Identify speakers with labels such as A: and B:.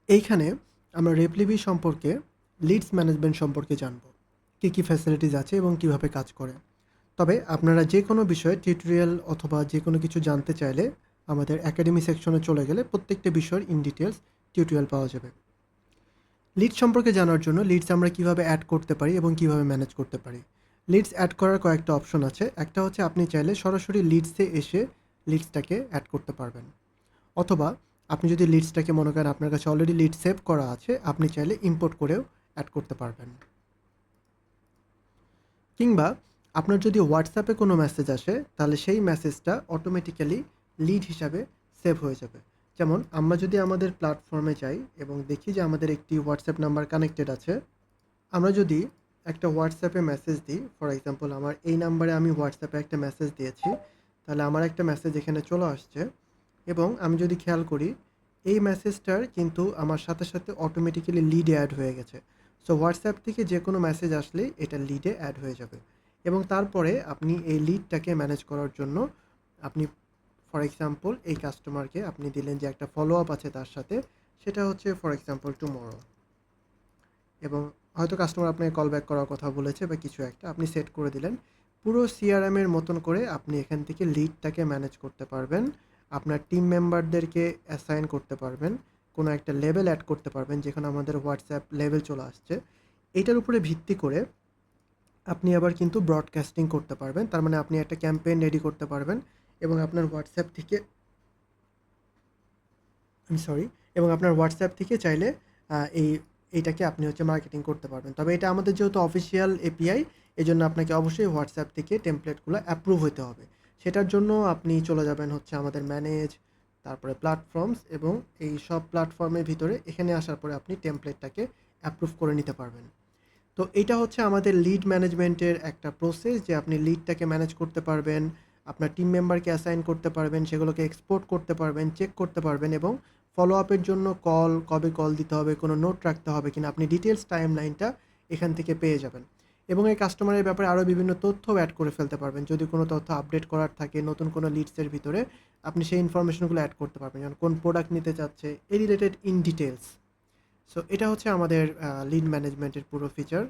A: এইখানে আমরা রেপলিভি সম্পর্কে লিডস ম্যানেজমেন্ট সম্পর্কে জানব। কী ফ্যাসিলিটিস আছে এবং কিভাবে কাজ করে। তবে আপনারা যে কোনো বিষয়ে টিউটোরিয়াল অথবা যে কোনো কিছু জানতে চাইলে আমাদের একাডেমি সেকশনে চলে গেলে প্রত্যেকটা বিষয়ের ইন ডিটেলস টিউটোরিয়াল পাওয়া যাবে। লিডস সম্পর্কে জানার জন্য লিডস আমরা কিভাবে অ্যাড করতে পারি এবং কিভাবে ম্যানেজ করতে পারি। লিডস অ্যাড করার কয়েকটা অপশন আছে। একটা হচ্ছে আপনি চাইলে সরাসরি লিডসে এসে লিডসটাকে অ্যাড করতে পারবেন। অথবা আপনি যদি লিডসটাকে মনে করেন আপনার কাছে অলরেডি লিড সেভ করা আছে, আপনি চাইলে ইম্পোর্ট করেও অ্যাড করতে পারবেন। কিংবা আপনার যদি হোয়াটসঅ্যাপে কোনো মেসেজ আসে তাহলে সেই মেসেজটা অটোমেটিক্যালি লিড হিসাবে সেভ হয়ে যাবে। যেমন আমরা যদি আমাদের প্ল্যাটফর্মে যাই এবং দেখি যে আমাদের একটি হোয়াটসঅ্যাপ নাম্বার কানেক্টেড আছে, আমরা যদি একটা হোয়াটসঅ্যাপে মেসেজ দিই, ফর এক্সাম্পল আমার এই নাম্বারে আমি হোয়াটসঅ্যাপে একটা মেসেজ দিয়েছি, তাহলে আমার একটা মেসেজ এখানে চলে আসছে এবং আমি যদি খেয়াল করি এই মেসেজটার কিন্তু আমার সাথে সাথে অটোমেটিক্যালি লিডে অ্যাড হয়ে গেছে। সো হোয়াটসঅ্যাপ থেকে যে কোনো মেসেজ আসলেই এটা লিডে অ্যাড হয়ে যাবে এবং তারপরে আপনি এই লিডটাকে ম্যানেজ করার জন্য আপনি ফর এক্সাম্পল এই কাস্টমারকে আপনি দিলেন যে একটা ফলো আপ আছে তার সাথে, সেটা হচ্ছে ফর এক্সাম্পল টুমরো, এবং হয়তো কাস্টমার আপনাকে কল ব্যাক করার কথা বলেছে বা কিছু একটা আপনি সেট করে দিলেন। পুরো সিআরএমের মতন করে আপনি এখান থেকে লিডটাকে ম্যানেজ করতে পারবেন। আপনার টিম মেম্বারদেরকে অ্যাসাইন করতে পারবেন, কোনো একটা লেভেল অ্যাড করতে পারবেন, যেখানে আমাদের হোয়াটসঅ্যাপ লেভেল চলে আসছে। এইটার উপরে ভিত্তি করে আপনি আবার কিন্তু ব্রডকাস্টিং করতে পারবেন। তার মানে আপনি একটা ক্যাম্পেইন রেডি করতে পারবেন এবং আপনার হোয়াটসঅ্যাপ থেকে সরি এবং আপনার হোয়াটসঅ্যাপ থেকে চাইলে এইটাকে আপনি হচ্ছে মার্কেটিং করতে পারবেন। তবে এটা আমাদের যেহেতু অফিসিয়াল এপিআই, এজন্য আপনাকে অবশ্যই হোয়াটসঅ্যাপ থেকে টেমপ্লেটগুলো অ্যাপ্রুভ হতে হবে। সেটার জন্য আপনি চলে যাবেন হচ্ছে আমাদের ম্যানেজ, তারপরে প্ল্যাটফর্মস, এবং এই সব প্ল্যাটফর্মের ভিতরে এখানে আসার পরে আপনি টেমপ্লেটটাকে অ্যাপ্রুভ করে নিতে পারবেন। তো এইটা হচ্ছে আমাদের লিড ম্যানেজমেন্টের একটা প্রসেস, যে আপনি লিডটাকে ম্যানেজ করতে পারবেন, আপনার টিম মেম্বারকে অ্যাসাইন করতে পারবেন, সেগুলোকে এক্সপোর্ট করতে পারবেন, চেক করতে পারবেন এবং ফলো আপের জন্য কবে কল দিতে হবে, কোনো নোট রাখতে হবে কিনা, আপনি ডিটেলস টাইমলাইনটা এখান থেকে পেয়ে যাবেন। এবং এই কাস্টমারের ব্যাপারে আরও বিভিন্ন তথ্য অ্যাড করে ফেলতে পারবেন। যদি কোনো তথ্য আপডেট করার থাকে নতুন কোনো লিডসের ভিতরে, আপনি সেই ইনফরমেশনগুলো অ্যাড করতে পারবেন, যেমন কোন প্রোডাক্ট নিতে চাচ্ছে এই রিলেটেড ইন ডিটেলস। সো এটা হচ্ছে আমাদের লিড ম্যানেজমেন্টের পুরো ফিচার।